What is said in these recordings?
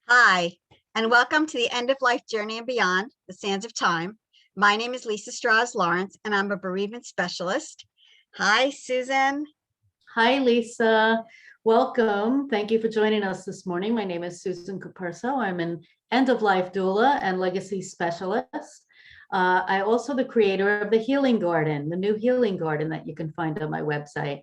Hi, and welcome to the End of Life Journey and Beyond, the Sands of Time. My name is Lisa Strauss Lawrence, and I'm a bereavement specialist. Hi, Susan. Hi, Lisa. Welcome. Thank you for joining us this morning. My name is Susan Caperso. I'm an end-of-life doula and legacy specialist. I also the creator of the Healing Garden, the new Healing Garden that you can find on my website.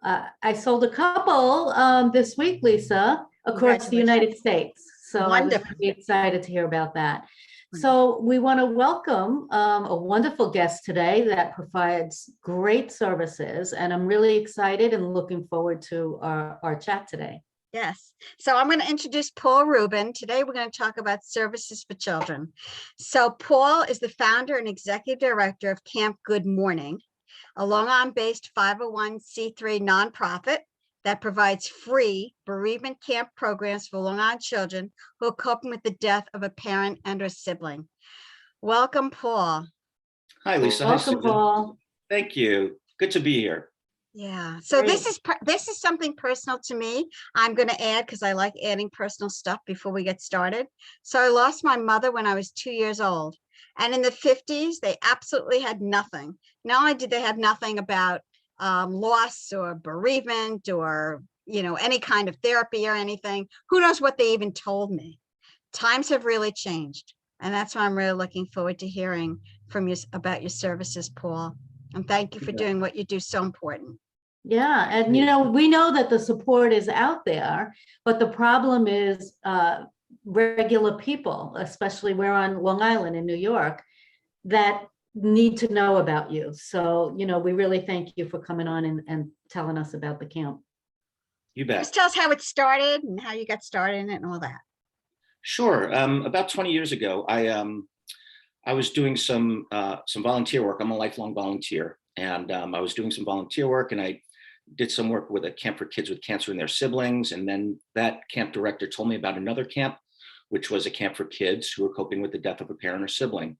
I sold a couple this week, Lisa, across the United States. So I was really excited to hear about that. So we want to welcome a wonderful guest today that provides great services. And I'm really excited and looking forward to our chat today. Yes. So I'm going to introduce Paul Rubin. Today, we're going to talk about services for children. So Paul is the founder and executive director of Camp Good Mourning, a Long Island-based 501c3 nonprofit that provides free bereavement camp programs for Long Island children who are coping with the death of a parent and or sibling. Welcome, Paul. Hi, Lisa. Welcome, Paul. Thank you. Good to be here. Yeah. So this is something personal to me. I'm going to add because I like adding personal stuff before we get started. So I lost my mother when I was 2 years old. And in the 50s, they absolutely had nothing. Not only did they have nothing about loss or bereavement or, any kind of therapy or anything. Who knows what they even told me? Times have really changed. And that's why I'm really looking forward to hearing from you about your services, Paul. And thank you for doing what you do. So important. Yeah. And, we know that the support is out there, but the problem is regular people, especially we're on Long Island in New York, that need to know about you. So, we really thank you for coming on and telling us about the camp. You bet. Just tell us how it started and how you got started in it and all that. Sure. About 20 years ago, I was doing some volunteer work. I'm a lifelong volunteer, and I was doing some volunteer work, and I did some work with a camp for kids with cancer and their siblings. And then that camp director told me about another camp, which was a camp for kids who were coping with the death of a parent or sibling.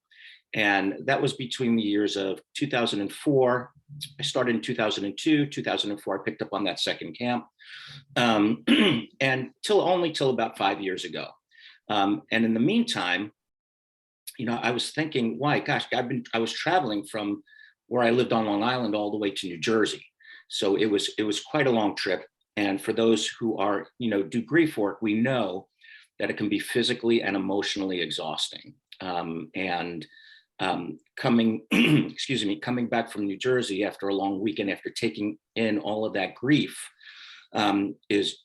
And that was between the years of 2004. I started in 2002, 2004, I picked up on that second camp. And till about 5 years ago. And in the meantime, I was thinking, why, gosh, I was traveling from where I lived on Long Island all the way to New Jersey. So it was quite a long trip. And for those who are, do grief work, we know that it can be physically and emotionally exhausting. Coming back from New Jersey after a long weekend, after taking in all of that grief, it's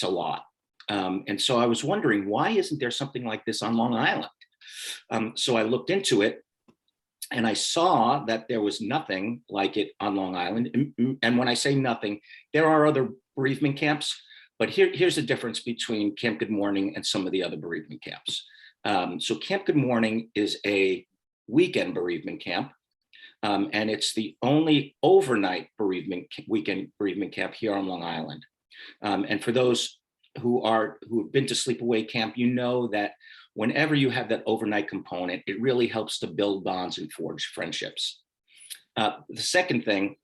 a lot. And so I was wondering, why isn't there something like this on Long Island? So I looked into it, and I saw that there was nothing like it on Long Island. And when I say nothing, there are other bereavement camps, but here's the difference between Camp Good Mourning and some of the other bereavement camps. So Camp Good Mourning is a weekend bereavement camp, and it's the only overnight weekend bereavement camp here on Long Island. And for those who've been to sleepaway camp, you know that whenever you have that overnight component, it really helps to build bonds and forge friendships. The second thing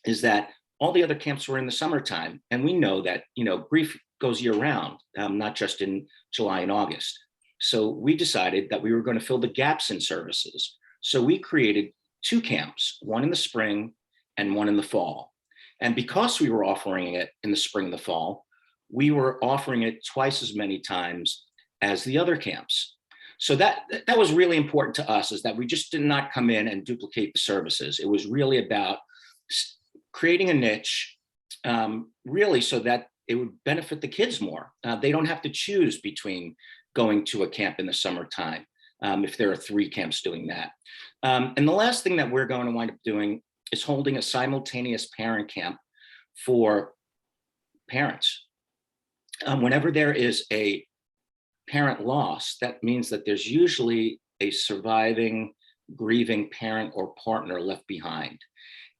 is that all the other camps were in the summertime, and we know that grief goes year round, not just in July and August. So we decided that we were going to fill the gaps in services. So we created 2 camps, one in the spring and one in the fall. And because we were offering it in the spring and the fall, we were offering it twice as many times as the other camps. So that was really important to us, is that we just did not come in and duplicate the services. It was really about creating a niche, really so that it would benefit the kids more. They don't have to choose between going to a camp in the summertime, if there are 3 camps doing that. And the last thing that we're going to wind up doing is holding a simultaneous parent camp for parents. Whenever there is a parent loss, that means that there's usually a surviving, grieving parent or partner left behind.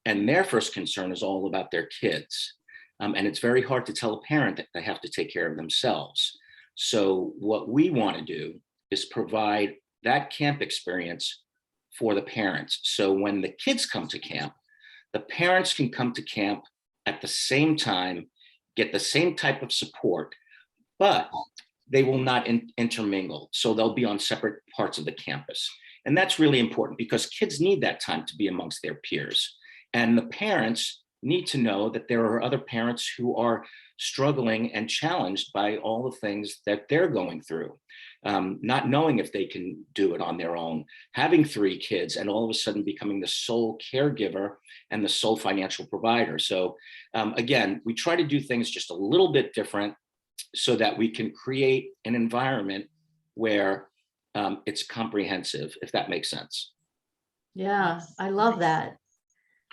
And their first concern is all about their kids. And it's very hard to tell a parent that they have to take care of themselves. So what we want to do is provide that camp experience for the parents. So when the kids come to camp, the parents can come to camp at the same time, get the same type of support, but they will not intermingle. So they'll be on separate parts of the campus. And that's really important because kids need that time to be amongst their peers. And the parents need to know that there are other parents who are struggling and challenged by all the things that they're going through. Not knowing if they can do it on their own, having 3 kids and all of a sudden becoming the sole caregiver and the sole financial provider. So again, we try to do things just a little bit different so that we can create an environment where it's comprehensive, if that makes sense. Yeah, I love that.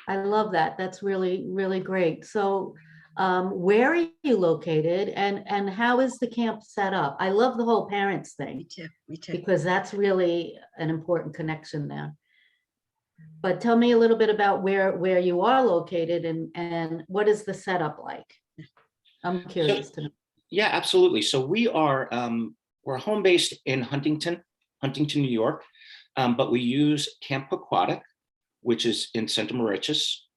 I love that. That's really, really great. So where are you located and how is the camp set up? I love the whole parents thing. Me too. Me too. Because that's really an important connection there. But tell me a little bit about where you are located and what is the setup like? I'm curious to know. Yeah, absolutely. So we're home based in Huntington, New York, but we use Camp Aquatic, which is in Santa Mauritius.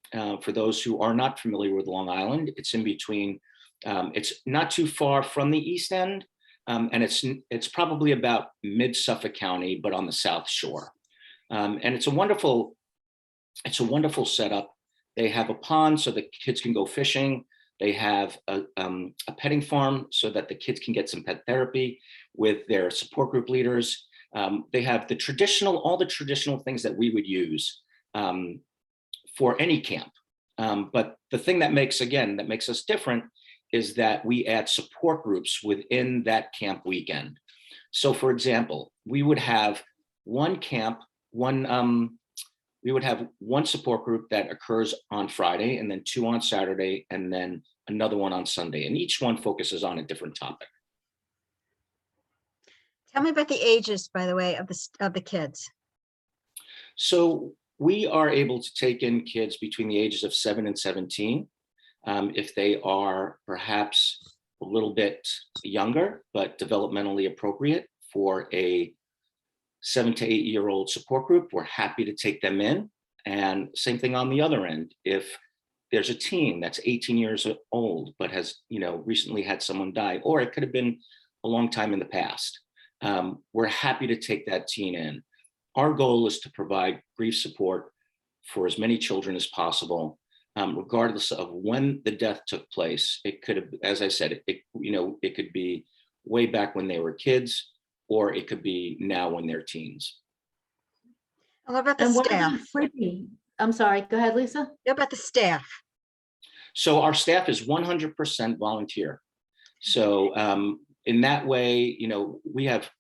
For those who are not familiar with Long Island, it's in between. It's not too far from the East End, and it's probably about mid Suffolk County, but on the South Shore. And it's a wonderful setup. They have a pond so the kids can go fishing. They have a petting farm so that the kids can get some pet therapy with their support group leaders. They have all the traditional things that we would use for any camp. But the thing that makes us different is that we add support groups within that camp weekend. So for example, we would have one support group that occurs on Friday, and then 2 on Saturday, and then another one on Sunday. And each one focuses on a different topic. Tell me about the ages, by the way, of the kids. So we are able to take in kids between the ages of 7 and 17. If they are perhaps a little bit younger, but developmentally appropriate for a 7 to 8 year old support group, we're happy to take them in. And same thing on the other end. If there's a teen that's 18 years old, but has, recently had someone die, or it could have been a long time in the past, we're happy to take that teen in. Our goal is to provide grief support for as many children as possible, regardless of when the death took place. It could have, as I said, it could be way back when they were kids, or it could be now when they're teens. What about the And what staff? about free? I'm sorry, go ahead, Lisa. What about the staff? So our staff is 100% volunteer. So in that way, we have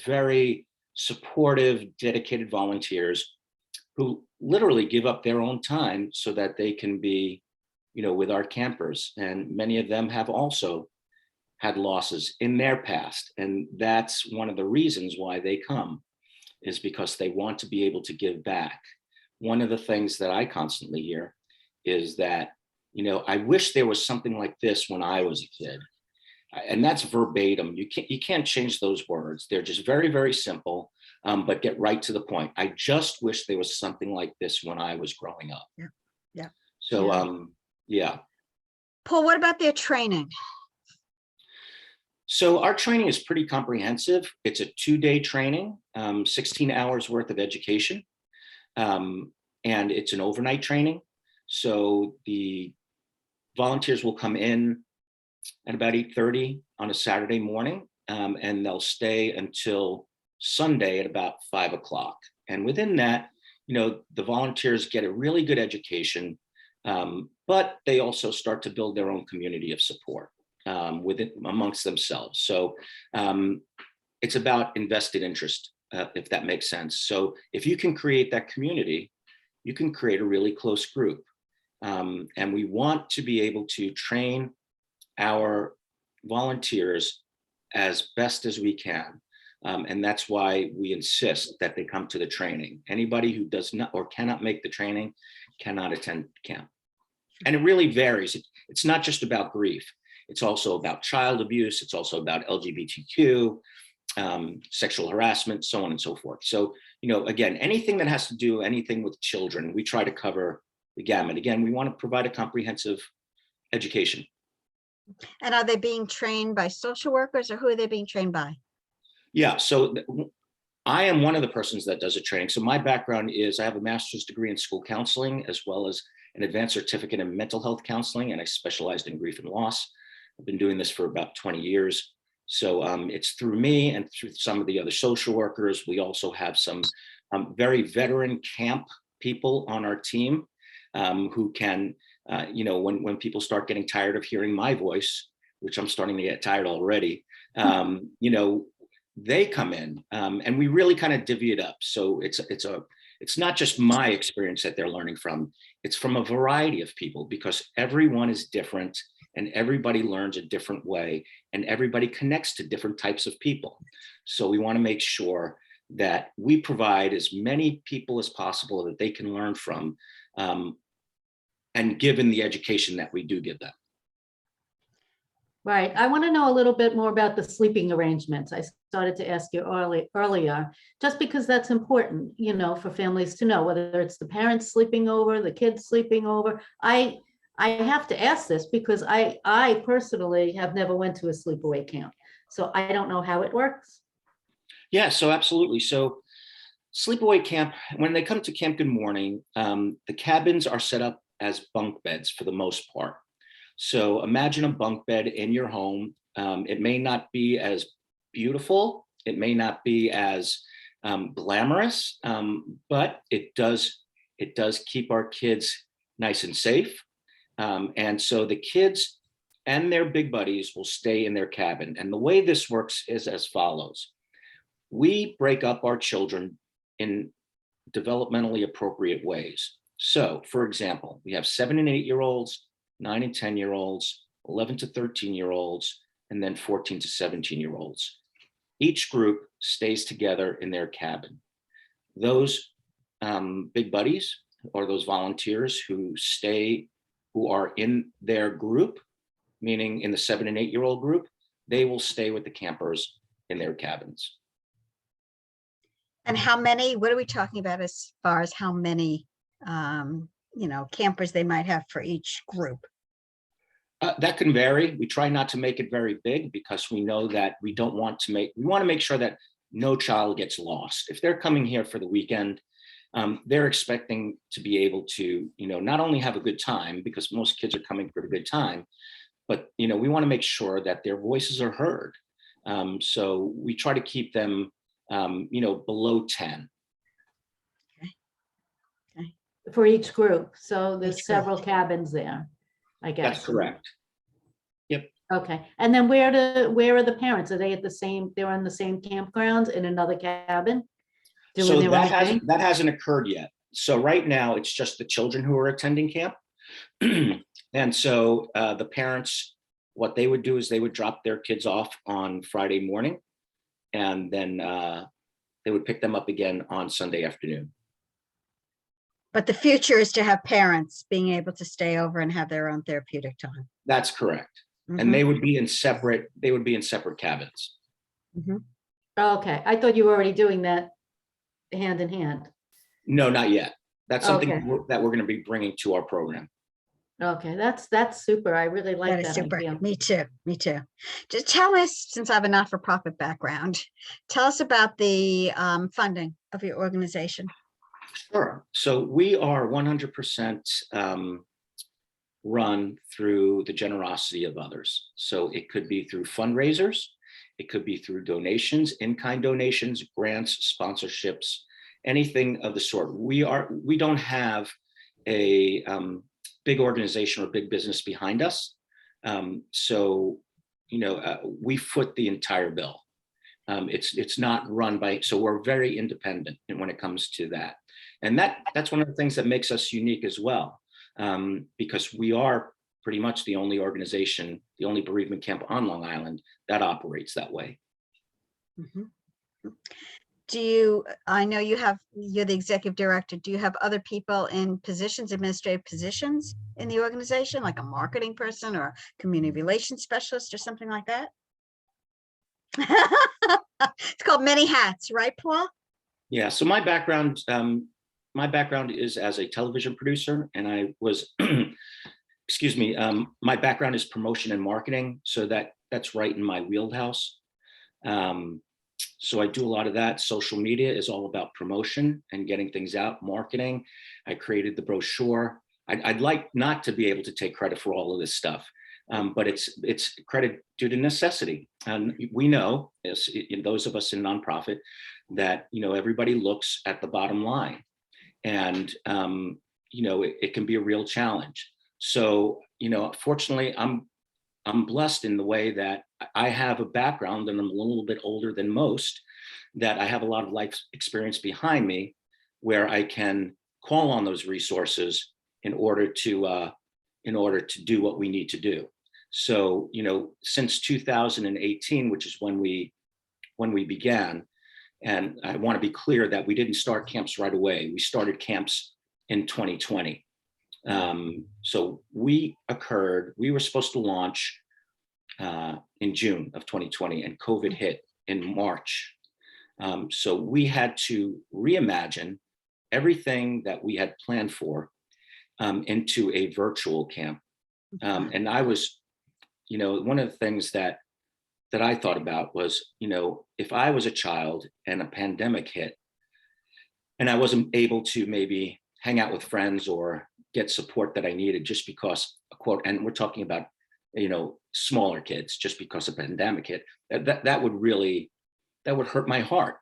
very supportive, dedicated volunteers who literally give up their own time so that they can be, with our campers. And many of them have also had losses in their past. And that's one of the reasons why they come, is because they want to be able to give back. One of the things that I constantly hear is that, I wish there was something like this when I was a kid. And that's verbatim. You can't change those words. They're just very, very simple, but get right to the point. I just wish there was something like this when I was growing up. Yeah. Yeah. So, yeah. Paul, what about their training? So our training is pretty comprehensive. It's a 2-day training, 16 hours worth of education. And it's an overnight training. So the volunteers will come in at about 8:30 on a Saturday morning, and they'll stay until Sunday at about 5 o'clock. And within that, the volunteers get a really good education, but they also start to build their own community of support amongst themselves. So it's about invested interest, if that makes sense. So if you can create that community, you can create a really close group. And we want to be able to train our volunteers as best as we can. And that's why we insist that they come to the training. Anybody who does not or cannot make the training cannot attend camp. And it really varies. It's not just about grief. It's also about child abuse. It's also about LGBTQ, sexual harassment, so on and so forth. So, again, anything that has to do anything with children, we try to cover the gamut. Again, we want to provide a comprehensive education. And are they being trained by social workers, or who are they being trained by? Yeah, so I am one of the persons that does the training. So my background is I have a master's degree in school counseling, as well as an advanced certificate in mental health counseling, and I specialized in grief and loss. I've been doing this for about 20 years. So it's through me and through some of the other social workers. We also have some very veteran camp people on our team who can, when people start getting tired of hearing my voice, which I'm starting to get tired already, they come in and we really kind of divvy it up. So it's not just my experience that they're learning from. It's from a variety of people, because everyone is different and everybody learns a different way and everybody connects to different types of people. So we want to make sure that we provide as many people as possible that they can learn from, and given the education that we do give them. Right. I want to know a little bit more about the sleeping arrangements. I started to ask you earlier, just because that's important, for families to know, whether it's the parents sleeping over, the kids sleeping over. I have to ask this because I personally have never went to a sleepaway camp, so I don't know how it works. Yeah, so absolutely. So sleepaway camp, when they come to Camp Good Mourning, the cabins are set up as bunk beds for the most part. So imagine a bunk bed in your home. It may not be as beautiful, it may not be as glamorous, but it does keep our kids nice and safe. And so the kids and their big buddies will stay in their cabin. And the way this works is as follows. We break up our children in developmentally appropriate ways. So, for example, we have 7 and 8-year-olds, 9 and 10-year-olds, 11 to 13-year-olds, and then 14 to 17-year-olds. Each group stays together in their cabin. Those big buddies, or those volunteers who are in their group, meaning in the 7 and 8-year-old group, they will stay with the campers in their cabins. And how many, what are we talking about as far as how many, campers they might have for each group? That can vary. We try not to make it very big because we know that we want to make sure that no child gets lost. If they're coming here for the weekend, they're expecting to be able to, not only have a good time, because most kids are coming for a good time, but, we want to make sure that their voices are heard. So we try to keep them, below 10. Okay. For each group. So there's Each group. several cabins there, I guess. That's correct. Yep. Okay. And then where are the parents? Are they they're on the same campgrounds in another cabin? So that hasn't occurred yet. So right now it's just the children who are attending camp. And so the parents, what they would do is they would drop their kids off on Friday morning, and then they would pick them up again on Sunday afternoon. But the future is to have parents being able to stay over and have their own therapeutic time. That's correct. Mhm. And they would be in separate cabins. Mhm. Okay. I thought you were already doing that hand in hand. No, not yet. That's something Okay. that we're going to be bringing to our program. Okay, that's super. I really like That is that super. idea. Me too. Just tell us, since I have a not-for-profit background, tell us about the funding of your organization. Sure. So we are 100% run through the generosity of others. So it could be through fundraisers, it could be through donations, in-kind donations, grants, sponsorships, anything of the sort. We don't have a big organization or big business behind us. So we foot the entire bill. It's not run by, so we're very independent when it comes to that. And that's one of the things that makes us unique as well, because we are pretty much the only organization, the only bereavement camp on Long Island that operates that way. Mhm. I know you're the executive director. Do you have other people in positions, administrative positions in the organization, like a marketing person or community relations specialist or something like that? It's called many hats, right, Paul? Yeah, so my background is as a television producer, and I was excuse me, my background is promotion and marketing, so that's right in my wheelhouse. So I do a lot of that. Social media is all about promotion and getting things out, marketing. I created the brochure. I'd like not to be able to take credit for all of this stuff, but it's credit due to necessity. And we know, as those of us in nonprofit, that everybody looks at the bottom line, and it can be a real challenge. So fortunately, I'm blessed in the way that I have a background, and I'm a little bit older than most, that I have a lot of life experience behind me, where I can call on those resources in order to do what we need to do. So since 2018, which is when we began, and I want to be clear that we didn't start camps right away. We started camps in 2020. So we were supposed to launch in June of 2020, and COVID hit in March. So we had to reimagine everything that we had planned for into a virtual camp. And I was, one of the things that I thought about was, if I was a child and a pandemic hit, and I wasn't able to maybe hang out with friends or get support that I needed just because, quote, and we're talking about, smaller kids, just because a pandemic hit, that would hurt my heart.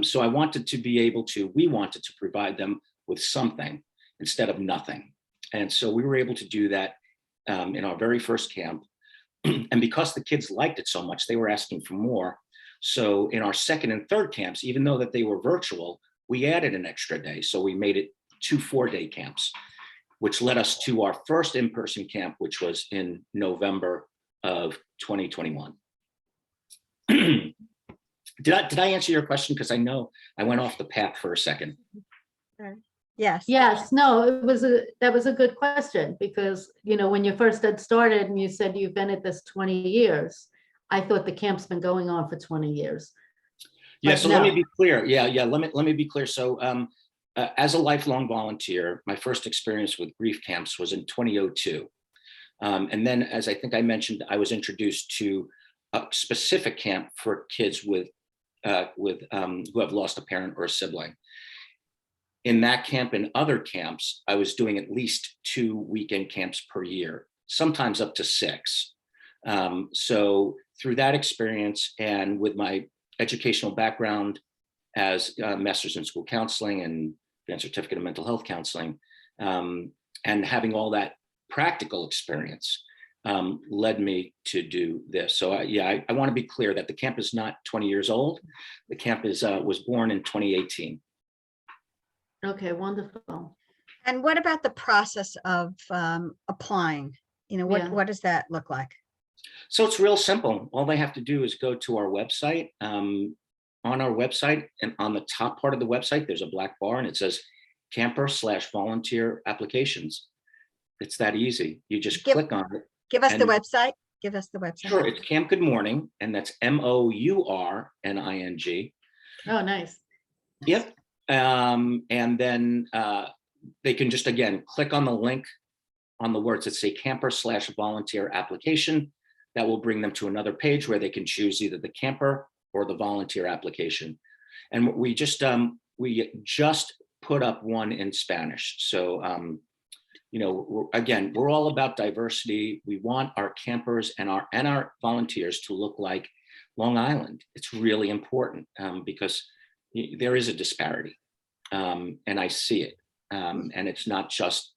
So we wanted to provide them with something instead of nothing. And so we were able to do that in our very first camp. And because the kids liked it so much, they were asking for more. So in our second and third camps, even though that they were virtual, we added an extra day. So we made it 2 4-day camps, which led us to our first in-person camp, which was in November of 2021. Did I answer your question? Because I know I went off the path for a second. Yes. Yes, no, that was a good question, because, when you first had started and you said you've been at this 20 years, I thought the camp's been going on for 20 years. Yeah, But so no. let me be clear. Yeah, let me be clear. So as a lifelong volunteer, my first experience with grief camps was in 2002. And then, as I think I mentioned, I was introduced to a specific camp for kids who have lost a parent or a sibling. In that camp and other camps, I was doing at least 2 weekend camps per year, sometimes up to 6. So through that experience, and with my educational background as master's in school counseling and advanced certificate in mental health counseling, and having all that practical experience, led me to do this. So I want to be clear that the camp is not 20 years old. The camp was born in 2018. Okay, wonderful. And what about the process of applying? Yeah. What does that look like? So it's real simple. All they have to do is go to our website. On our website, and on the top part of the website, there's a black bar, and it says camper/volunteer applications. It's that easy. You just click on it. Give us the And- website. Give us the website. Sure, it's Camp Good Mourning, and that's MOURNING. Oh, nice. Yep. And then they can just, again, click on the link on the words that say camper/volunteer application. That will bring them to another page where they can choose either the camper or the volunteer application. And we just put up one in Spanish. So, we're all about diversity. We want our campers and our volunteers to look like Long Island. It's really important because there is a disparity, and I see it, and it's not just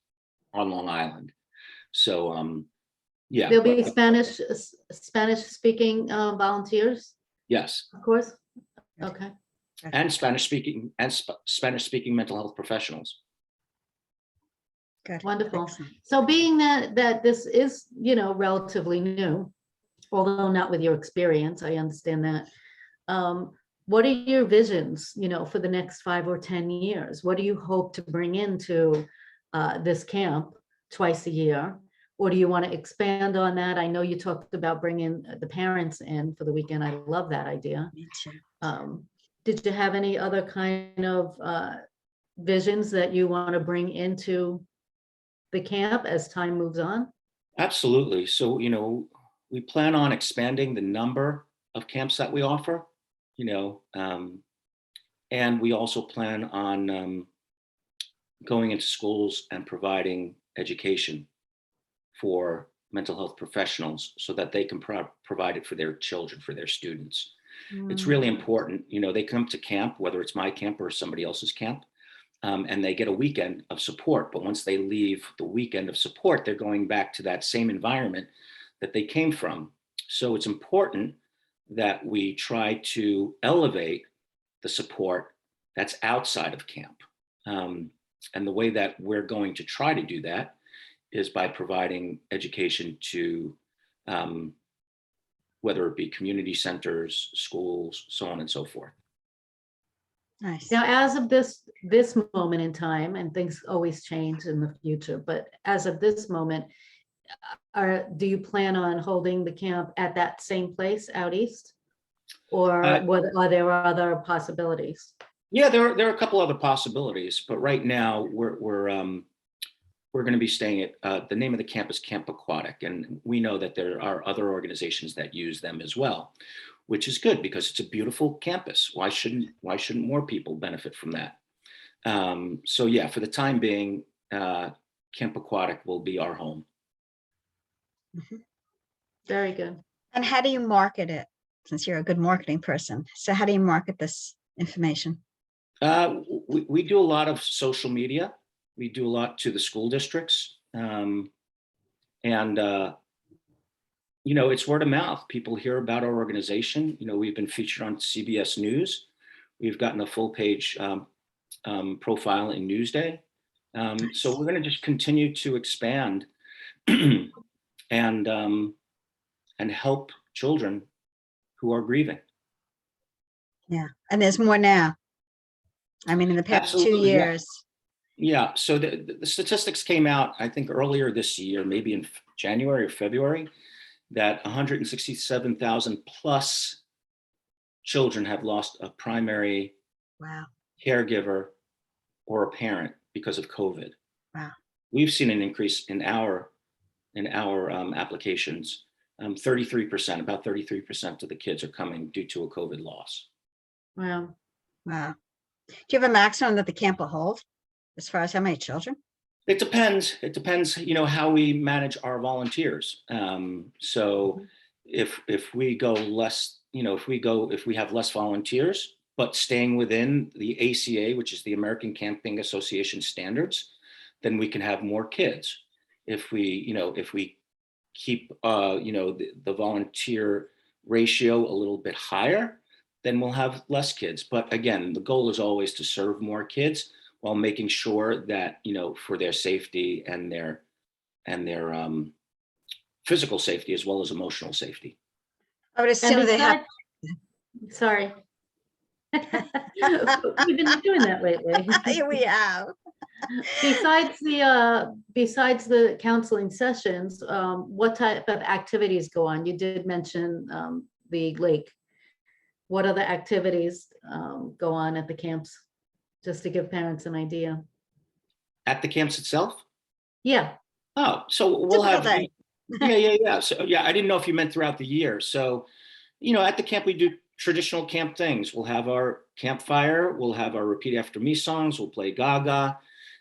on Long Island. So, yeah. There'll be Spanish speaking volunteers, Yes, of course. Okay. and Spanish speaking mental health professionals. Good. Wonderful. Excellent. So being that this is, relatively new, although not with your experience, I understand that. What are your visions, for the next 5 or 10 years? What do you hope to bring into this camp twice a year? Or do you want to expand on that? I know you talked about bringing the parents in for the weekend. I love that idea. Me too. Did you have any other kind of visions that you want to bring into the camp as time moves on? Absolutely. So, we plan on expanding the number of camps that we offer, you know, and we also plan on going into schools and providing education for mental health professionals so that they can provide it for their children, for their students. It's Mm. really important. They come to camp, whether it's my camp or somebody else's camp, and they get a weekend of support. But once they leave the weekend of support, they're going back to that same environment that they came from. So it's important that we try to elevate the support that's outside of camp. And the way that we're going to try to do that is by providing education to whether it be community centers, schools, so on and so forth. Nice. Now, as of this moment in time, and things always change in the future, but as of this moment, do you plan on holding the camp at that same place out east, or are there other possibilities? Yeah, there are a couple other possibilities, but right now we're going to be staying at the name of the camp is Camp Aquatic, and we know that there are other organizations that use them as well, which is good because it's a beautiful campus. Why shouldn't more people benefit from that? So yeah, for the time being, Camp Aquatic will be our home. Mm-hmm. Very good. And how do you market it? Since you're a good marketing person, so how do you market this information? We do a lot of social media. We do a lot to the school districts, and it's word of mouth. People hear about our organization. We've been featured on CBS News. We've gotten a full page profile in Newsday. So we're going to just continue to expand and help children who are grieving. Yeah, and there's more now. I mean, in the past Absolutely, 2 years. Yeah. So the statistics came out, I think, earlier this year, maybe in January or February, that 167,000 plus children have lost a primary caregiver or a parent because of COVID. Wow. We've seen an increase in our applications. 33%, about 33% of the kids are coming due to a COVID loss. Wow. Wow. Do you have a maximum that the camp will hold as far as how many children? It depends. How we manage our volunteers. So if we go less, if we have less volunteers, but staying within the ACA, which is the American Camping Association standards, then we can have more kids. If we keep, the volunteer ratio a little bit higher, then we'll have less kids. But again, the goal is always to serve more kids while making sure that, for their safety and their physical safety as well as emotional safety. I would assume they have. Sorry. We've been doing that lately. We have. Besides the counseling sessions, what type of activities go on? You did mention the lake. What other activities go on at the camps? Just to give parents an idea. At the camps itself? Yeah. Oh, so we'll have. Yeah. So yeah, I didn't know if you meant throughout the year. So, at the camp we do traditional camp things. We'll have our campfire. We'll have our repeat after me songs. We'll play Gaga.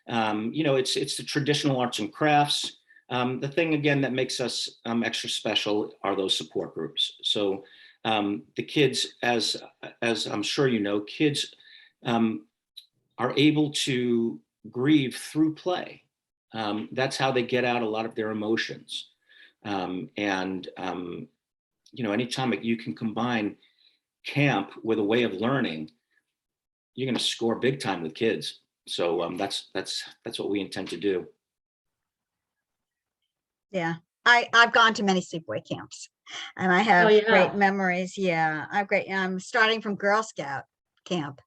It's the traditional arts and crafts. The thing again that makes us extra special are those support groups. So the kids, as I'm sure kids are able to grieve through play. That's how they get out a lot of their emotions. Anytime you can combine camp with a way of learning, you're going to score big time with kids. So that's what we intend to do. Yeah, I've gone to many sleepaway camps, and I have great memories. Yeah, I'm starting from Girl Scout camp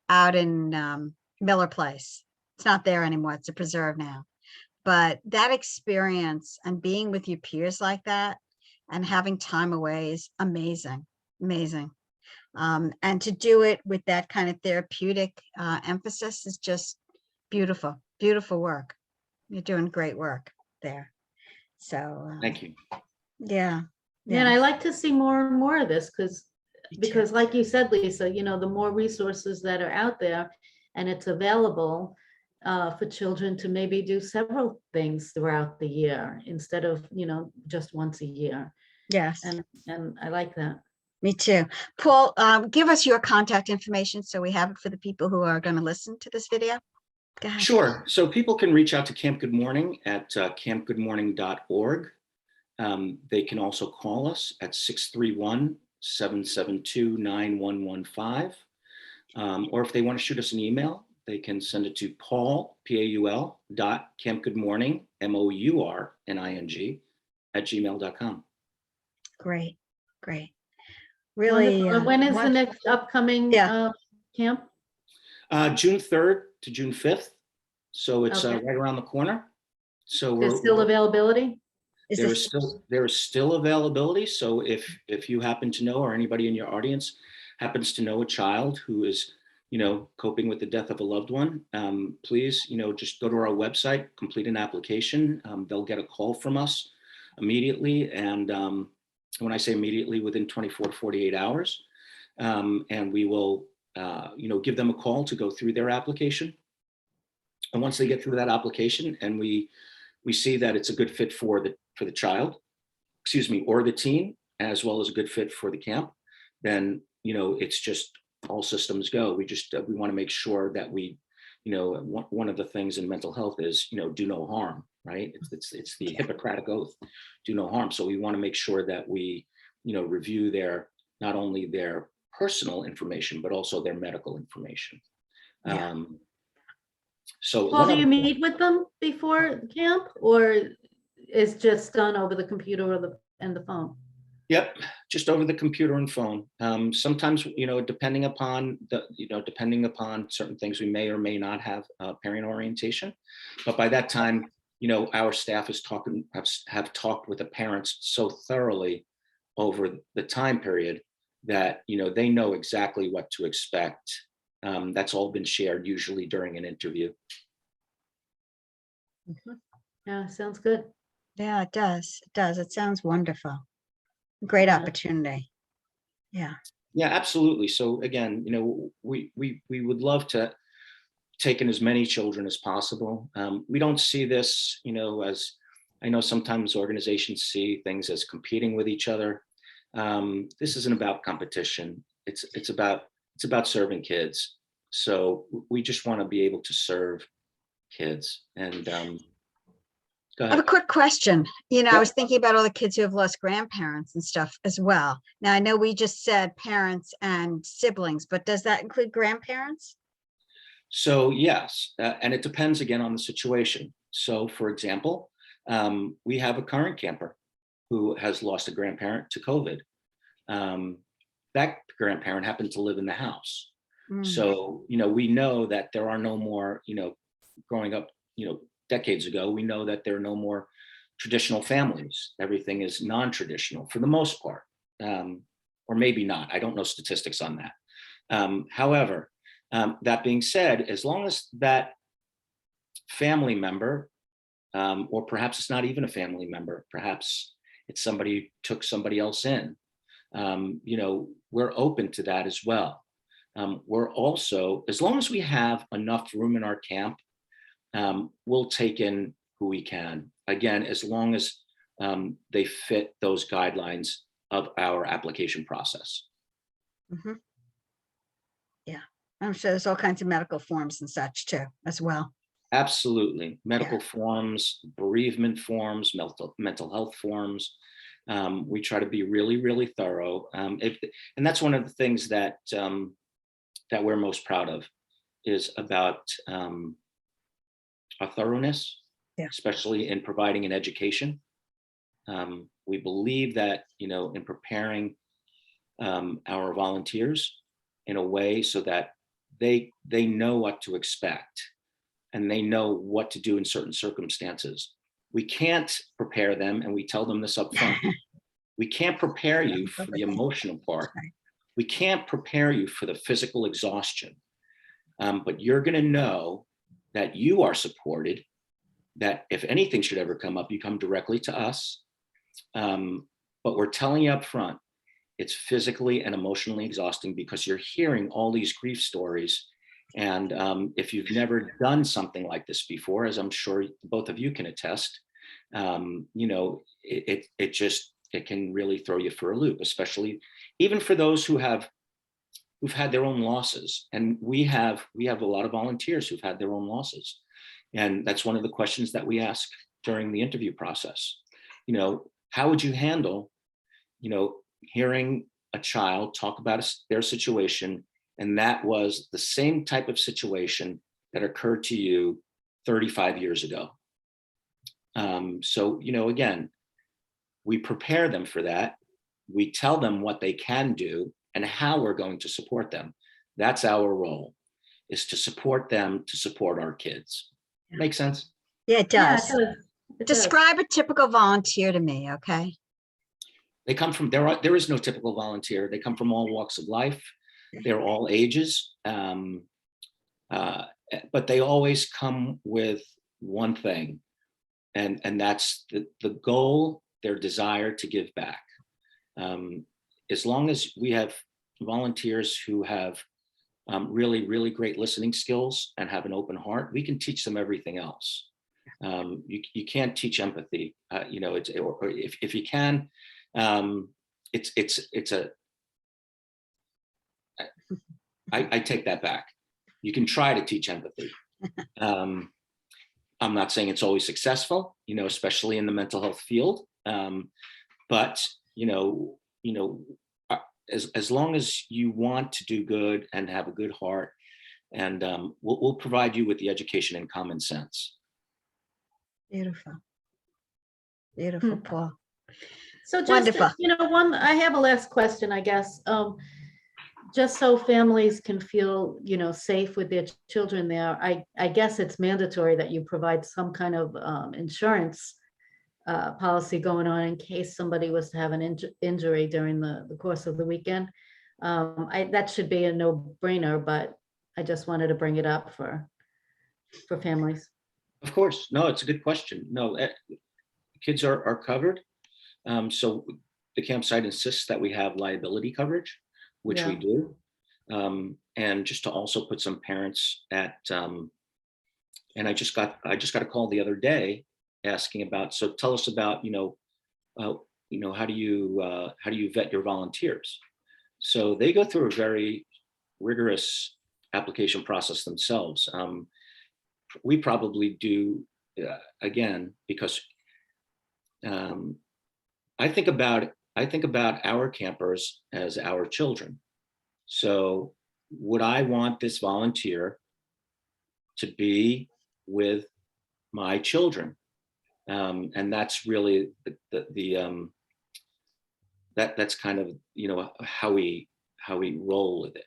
out in Miller Place. It's not there anymore. It's a preserve now. But that experience and being with your peers like that and having time away is amazing, amazing. And to do it with that kind of therapeutic emphasis is just beautiful, beautiful work. You're doing great work there. So, Thank you. yeah. Yeah, and I like to see more and more of this Me too. because like you said, Lisa, you know, the more resources that are out there and it's available for children to maybe do several things throughout the year instead of, you know, just once a year. Yes, And I like that. me too. Paul, give us your contact information so we have it for the people who are going to listen to this video. Go ahead. Sure. So people can reach out to Camp Good Morning at campgoodmorning.org. They can also call us at 631-772-9115. Or if they want to shoot us an email, they can send it to Paul, Paul, .campgoodmorning, MOURNING, @gmail.com. Great, great. Really. Wonderful. When is the next upcoming camp? June 3rd to June 5th. So it's Okay. right around the corner. So There's still availability? Is there is still availability. So if you happen to know, or anybody in your audience happens to know a child who is, you know, coping with the death of a loved one, please, you know, just go to our website, complete an application. They'll get a call from us immediately. And when I say immediately, within 24 to 48 hours. And we will, you know, give them a call to go through their application. And once they get through that application and we see that it's a good fit for the child, excuse me, or the teen, as well as a good fit for the camp, then, you know, it's just all systems go. We want to make sure that we, you know, one of the things in mental health is, you know, do no harm, right? It's the Hippocratic Oath, do no harm. So we want to make sure that we, you know, review not only their personal information, but also their medical information. Yeah. So Paul, do you meet with them before camp, or is just done over the computer and the phone? Yep, just over the computer and phone. Sometimes, you know, depending upon certain things, we may or may not have parent orientation. But by that time, you know, our staff have talked with the parents so thoroughly over the time period that, you know, they know exactly what to expect. That's all been shared usually during an interview. Yeah, sounds good. Yeah, it does. It does. It sounds wonderful. Great opportunity. Yeah. Yeah, absolutely. So again, you know, we would love to take in as many children as possible. We don't see this, you know, as, I know sometimes organizations see things as competing with each other. This isn't about competition. It's about serving kids. So we just want to be able to serve kids. And go ahead. I have a quick question. You know, Yep. I was thinking about all the kids who have lost grandparents and stuff as well. Now, I know we just said parents and siblings, but does that include grandparents? So yes, and it depends again on the situation. So for example, we have a current camper who has lost a grandparent to COVID. That grandparent happened to live in the house. So, you know, we know that there are no more, you know, growing up, you know, decades ago, we know that there are no more traditional families. Everything is non-traditional for the most part, or maybe not. I don't know statistics on that. However, that being said, as long as that family member, or perhaps it's not even a family member, perhaps it's somebody who took somebody else in, you know, we're open to that as well. We're also, as long as we have enough room in our camp, we'll take in who we can. Again, as long as they fit those guidelines of our application process. Yeah, I'm sure there's all kinds of medical forms and such too, as well. Absolutely. Medical forms, bereavement forms, mental health forms. We try to be really, really thorough. And that's one of the things that that we're most proud of, is about our thoroughness, especially in providing an education. We believe that, you know, in preparing our volunteers in a way so that they know what to expect and they know what to do in certain circumstances. We can't prepare them, and we tell them this up front. We can't prepare you for the emotional part. We can't prepare you for the physical exhaustion, but you're going to know that you are supported that if anything should ever come up, you come directly to us. But we're telling you up front, it's physically and emotionally exhausting because you're hearing all these grief stories. And if you've never done something like this before, as I'm sure both of you can attest, you know, it can really throw you for a loop, especially even for those who've had their own losses. And we have a lot of volunteers who've had their own losses. And that's one of the questions that we ask during the interview process. You know, how would you handle, you know, hearing a child talk about their situation, and that was the same type of situation that occurred to you 35 years ago? So, you know, again, we prepare them for that. We tell them what they can do and how we're going to support them. That's our role, is to support them, to support our kids. Make sense? Yeah, it Yeah, does. it does. Describe a typical volunteer to me, okay? They come from, there is no typical volunteer. They come from all walks of life. They're all ages. But they always come with one thing, and that's the goal, their desire to give back. As long as we have volunteers who have really, really great listening skills and have an open heart, we can teach them everything else. You can't teach empathy. You know, or if you can, I take that back. You can try to teach empathy. I'm not saying it's always successful, you know, especially in the mental health field. But as long as you want to do good and have a good heart, and we'll provide you with the education and common sense. Beautiful. Beautiful, Paul. So just, Wonderful. you know, I have a last question, I guess. Just so families can feel, you know, safe with their children there, I guess it's mandatory that you provide some kind of insurance policy going on in case somebody was to have an injury during the course of the weekend. That should be a no-brainer, but I just wanted to bring it up for families. Of course. No, it's a good question. No, kids are covered. So the campsite insists that we have liability coverage, which we do. And just to also put some parents at, and I just got a call the other day asking about, so tell us about, how do you vet your volunteers? So they go through a very rigorous application process themselves. We probably do, again, because I think about our campers as our children. So would I want this volunteer to be with my children? And that's really that's kind of, how we roll with it.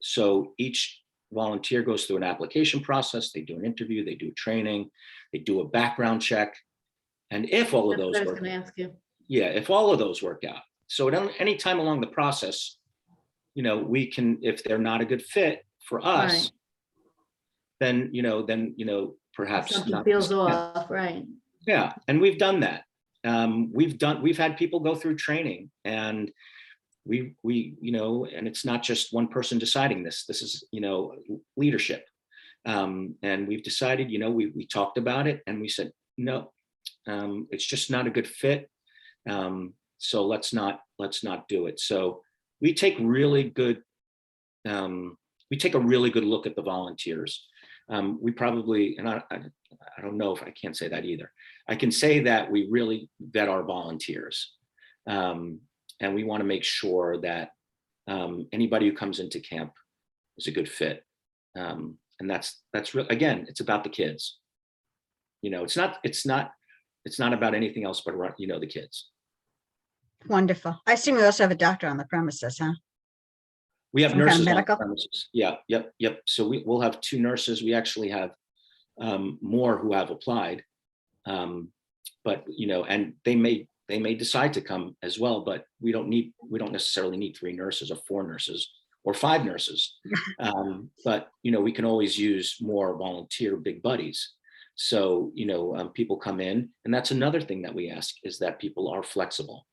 So each volunteer goes through an application process. They do an interview, they do training, they do a background check. And if all of That's those what I was work, going to ask you. yeah, if all of those work out. So at any time along the process, we can, if they're not a good fit for us, Right. then perhaps Something not. feels off, right? Yeah, and we've done that. We've had people go through training, and we and it's not just one person deciding this. This is leadership, and we've decided. We talked about it, and we said no, it's just not a good fit. So let's not do it. So we take a really good look at the volunteers. We probably, and I don't know if I can't say that either. I can say that we really vet our volunteers, and we want to make sure that anybody who comes into camp is a good fit. And that's again, it's about the kids. It's not about anything else but the kids. Wonderful. I assume we also have a doctor on the premises, huh? We have Some kind of nurses on medical? the premises. Yeah, yep. So we'll have 2 nurses. We actually have more who have applied, but and they may decide to come as well. But we don't necessarily need 3 nurses or 4 nurses or 5 nurses. But we can always use more volunteer big buddies. So, people come in, and that's another thing that we ask, is that people are flexible.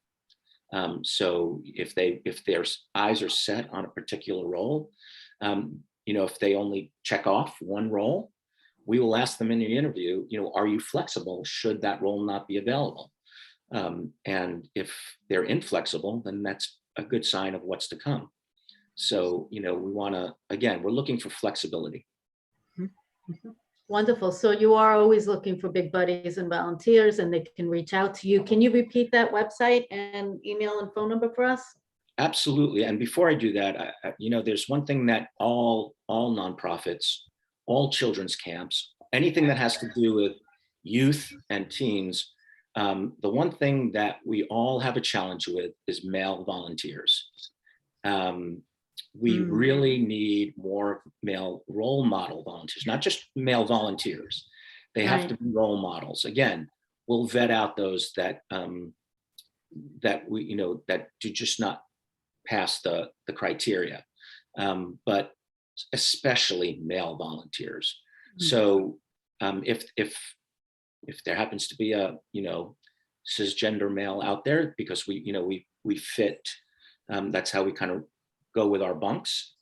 So if their eyes are set on a particular role, if they only check off one role, we will ask them in the interview, are you flexible should that role not be available? And if they're inflexible, then that's a good sign of what's to come. So, we want to, again, we're looking for flexibility. Wonderful. So you are always looking for big buddies and volunteers, and they can reach out to you. Can you repeat that website and email and phone number for us? Absolutely. And before I do that, there's one thing that all nonprofits, all children's camps, anything that has to do with youth and teens, the one thing that we all have a challenge with is male volunteers. We really need more male role model volunteers, not just male volunteers. They have to be role models. Again, we'll vet out those that that do just not pass the criteria, but especially male volunteers. So if there happens to be a cisgender male out there, because we fit, that's how we kind of go with our bunks.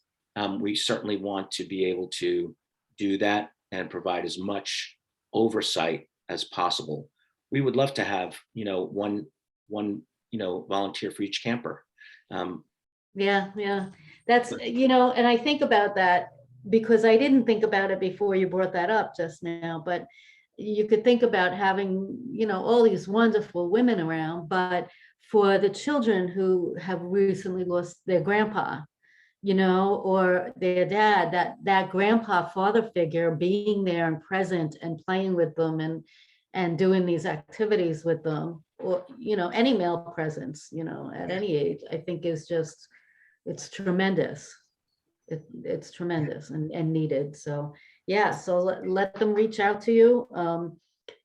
We certainly want to be able to do that and provide as much oversight as possible. We would love to have one volunteer for each camper. Yeah, that's and I think about that because I didn't think about it before you brought that up just now, but you could think about having all these wonderful women around, but for the children who have recently lost their grandpa, or their dad, that grandpa father figure being there and present and playing with them and doing these activities with them, or any male presence at any age, I think is just, it's tremendous. It's tremendous and needed. So yeah, so let them reach out to you.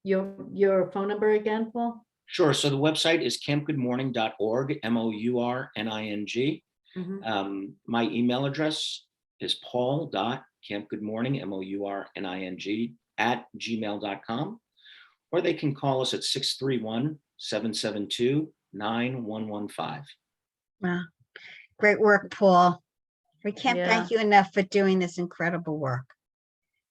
Your phone number again, Paul? Sure. So the website is campgoodmorning.org, MOURNING. My email address is paul.campgoodmorning, MOURNING, @gmail.com, or they can call us at 631-772-9115. Wow. Great work, Paul. We can't thank you enough for doing this incredible work.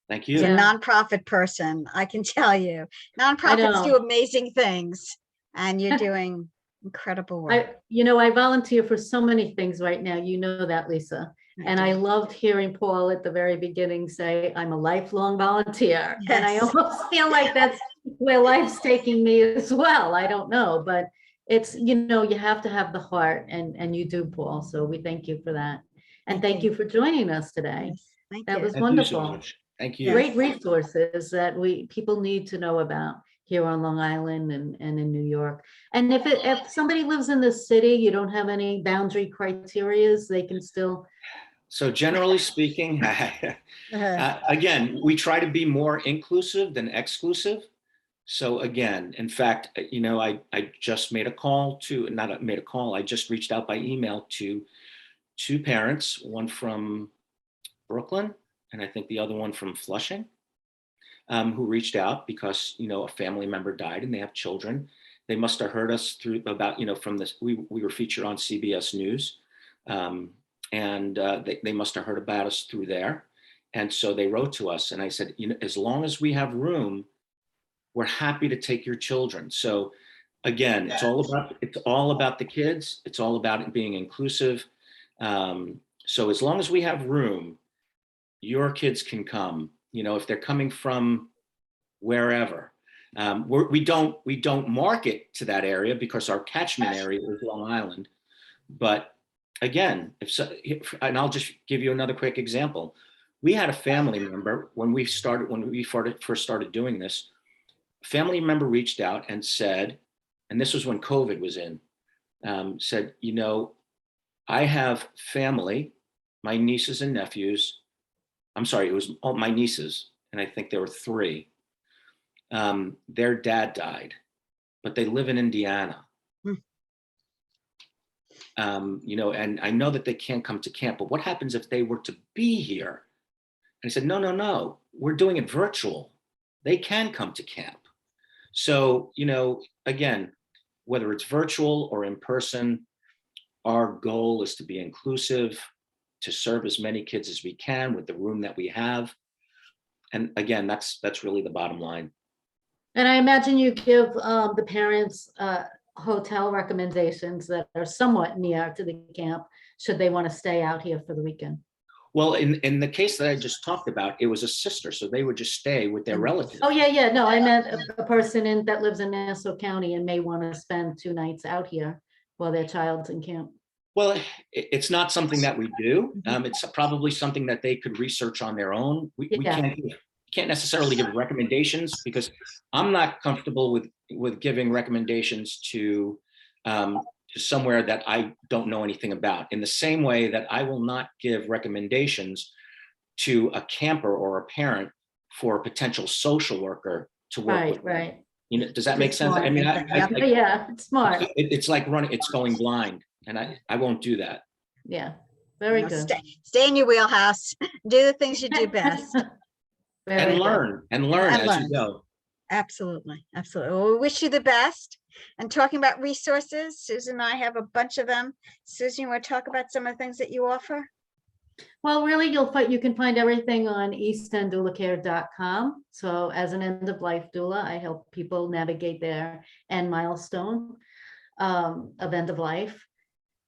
Thank you. As a nonprofit person, I can tell you, nonprofits do amazing things, and you're doing incredible work. I volunteer for so many things right now. You know that, Lisa. And I loved hearing Paul at the very beginning say, I'm a lifelong volunteer. Yes. And I almost feel like that's where life's taking me as well. I don't know, but it's, you have to have the heart, and you do, Paul. So we thank you for that. And thank you for joining us today. Yes, that was thank wonderful. You so much. Thank you. Great resources that people need to know about here on Long Island and in New York. And if somebody lives in the city, you don't have any boundary criterias, they can still. So generally speaking, again, we try to be more inclusive than exclusive. So again, in fact, I just made a call I just reached out by email to two parents, one from Brooklyn, and I think the other one from Flushing, who reached out because, a family member died and they have children. They must have heard us through about, from this, we were featured on CBS News, and they must have heard about us through there. And so they wrote to us, and I said, as long as we have room, we're happy to take your children. So again, it's all about the kids. It's all about it being inclusive. So as long as we have room, your kids can come, if they're coming from wherever. We don't market to that area because our catchment area is Long Island. But again, and I'll just give you another quick example. We had a family member when we first started doing this. A family member reached out and said, and this was when COVID was in, said, I have family, my nieces and nephews. I'm sorry, it was all my nieces, and I think there were 3. Their dad died, but they live in Indiana. And I know that they can't come to camp, but what happens if they were to be here? And I said, no, we're doing it virtual. they can come to camp. So, again, whether it's virtual or in person, our goal is to be inclusive, to serve as many kids as we can with the room that we have. And again, that's really the bottom line. And I imagine you give the parents hotel recommendations that are somewhat near to the camp, should they want to stay out here for the weekend. Well, in the case that I just talked about, it was a sister, so they would just stay with their relatives. Oh, yeah. No, I meant a person that lives in Nassau County and may want to spend 2 nights out here while their child's in camp. Well, it's not something that we do. It's probably something that they could research on their own. We can't necessarily give recommendations, because I'm not comfortable with giving recommendations to somewhere that I don't know anything about. In the same way that I will not give recommendations to a camper or a parent for a potential social worker to work with. Right. Does that make sense? I mean, yeah, it's smart. It's like it's going blind, and I won't do that. Yeah, very good. Stay in your wheelhouse. Do the things you do best. And learn as you go. Absolutely. Well, we wish you the best. And talking about resources, Susan and I have a bunch of them. Susan, you want to talk about some of the things that you offer? Well, really, you can find everything on eastenddoulacare.com. So as an end-of-life doula, I help people navigate their end milestone of end of life.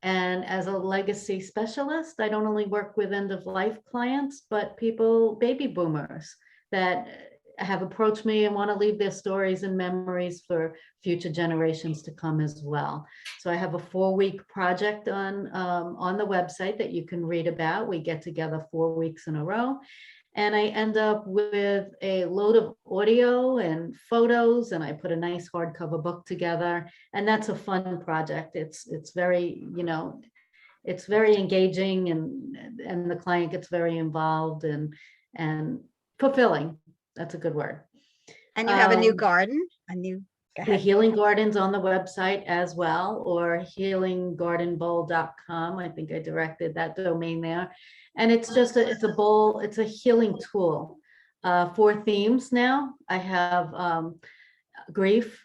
And as a legacy specialist, I don't only work with end-of-life clients, but baby boomers that have approached me and want to leave their stories and memories for future generations to come as well. So I have a 4-week project on the website that you can read about. We get together 4 weeks in a row, and I end up with a load of audio and photos, and I put a nice hardcover book together. And that's a fun project. It's very, it's very engaging, and the client gets very involved and fulfilling. That's a good word. And you have a new garden, the Healing Gardens on the website as well, or healinggardenbowl.com. I think I directed that domain there. And it's just it's a bowl, it's a healing tool. 4 themes now. I have grief,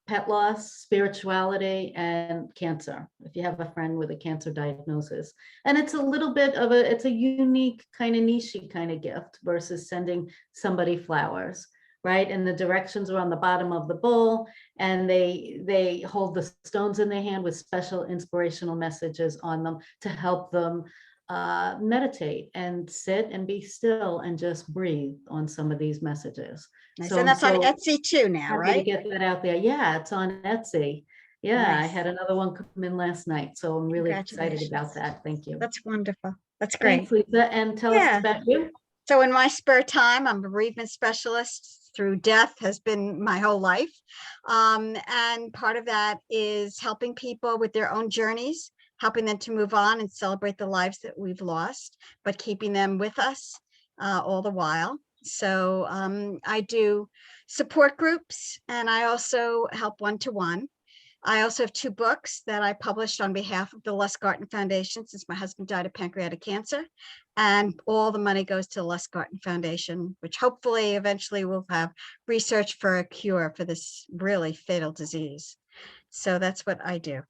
pet loss, spirituality, and cancer, if you have a friend with a cancer diagnosis. And it's a little bit of it's a unique kind of niche kind of gift versus sending somebody flowers, right? And the directions are on the bottom of the bowl, and they hold the stones in their hand with special inspirational messages on them to help them meditate and sit and be still and just breathe on some of these messages. Nice. So, and that's on Etsy too now, right? To get that out there. Yeah, it's on Etsy. Yeah, nice. I had another one come in last night, so I'm really excited about that. Thank you. That's wonderful. That's great. Thanks, Lisa. And tell us about you. So in my spare time, I'm a bereavement specialist. Through death has been my whole life. And part of that is helping people with their own journeys, helping them to move on and celebrate the lives that we've lost, but keeping them with us all the while. So I do support groups, and I also help one-to-one. I also have 2 books that I published on behalf of the Lustgarten Foundation, since my husband died of pancreatic cancer, and all the money goes to the Lustgarten Foundation, which hopefully eventually will have research for a cure for this really fatal disease. So that's what I do.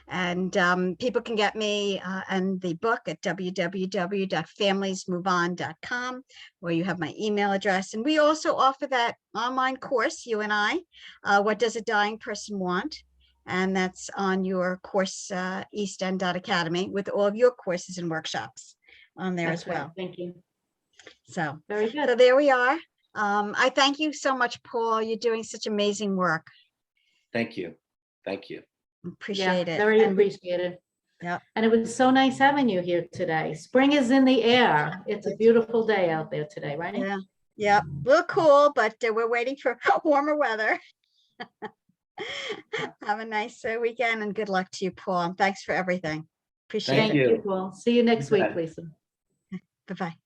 And people can get me and the book at www.familiesmoveon.com, where you have my email address. And we also offer that online course, you and I, What Does a Dying Person Want? And that's on your course, eastend.academy, with all of your courses and workshops on there as well. Thank you. So very good. So there we are. I thank you so much, Paul. You're doing such amazing work. Thank you. Appreciate it. Very appreciated. Yeah. And it was so nice having you here today. Spring is in the air. It's a beautiful day out there today, right? Yeah. A little cool, but we're waiting for warmer weather. Have a nice weekend, and good luck to you, Paul. And thanks for everything. Appreciate it. Thank you, Paul. See you next week, Lisa. Bye-bye.